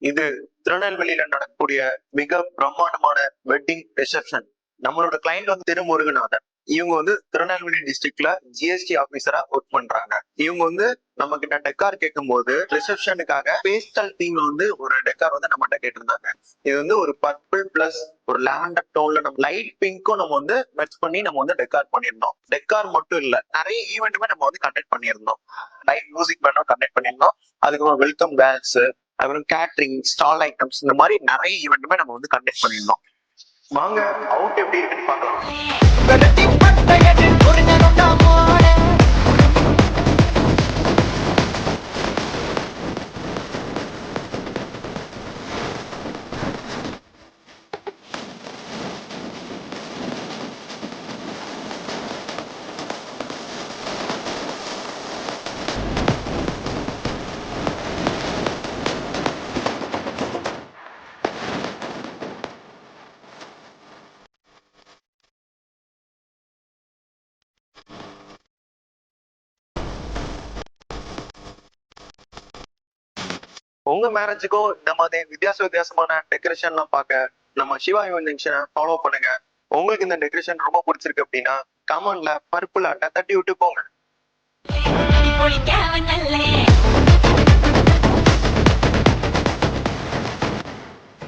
இது திருநெல்வேலியில நடக்கக்கூடிய மிக பிரம்மாண்டமான வெட்டிங் ரிசப்ஷன். நம்மளோட கிளைண்ட் வந்து திருமுருகநாதன். இவங்க வந்து திருநெல்வேலி டிஸ்ட்ரிக்ட்ல ஜிஎஸ்டி ஆபீசரா ஒர்க் பண்றாங்க. இவங்க வந்து நம்ம கிட்ட டெக்கார் கேட்கும் போது ரிசப்ஷனுக்காக பேஸ்டல் தீம்ல வந்து ஒரு டெக்கார் வந்து நம்மகிட்ட கேட்டிருந்தாங்க. இது வந்து ஒரு பர்பிள் பிளஸ் ஒரு லாவெண்டர் டோன்ல நம்ம லைட் பிங்க்கும் நம்ம வந்து மெர்ஜ் பண்ணி நம்ம வந்து டெக்கார் பண்ணியிருந்தோம். டெக்கார் மட்டும் இல்ல, நிறைய ஈவெண்ட்டுமே நம்ம வந்து கண்டக்ட் பண்ணியிருந்தோம். லைட் மியூசிக் பேண்டும் கண்டக்ட் பண்ணியிருந்தோம். அதுக்கப்புறம் வெல்கம் டான்ஸ், அப்புறம் கேட்டரிங், ஸ்டால் ஐட்டம்ஸ், இந்த மாதிரி நிறைய ஈவெண்ட்டுமே நம்ம வந்து கண்டக்ட் பண்ணியிருந்தோம். வாங்க அவுட் எப்படி இருக்குன்னு பார்க்கலாம். உங்க மேரேஜுக்கும் இந்த மாதிரி வித்தியாசமான டெக்கரேஷன்லாம் பார்க்க நம்ம சிவா இன்வென்ஷனை ஃபாலோ பண்ணுங்க. உங்களுக்கு இந்த டெக்கரேஷன் ரொம்ப பிடிச்சிருக்கு அப்படின்னா கமெண்ட்ல பர்பிள் ஆட்டை தட்டி விட்டு போங்க.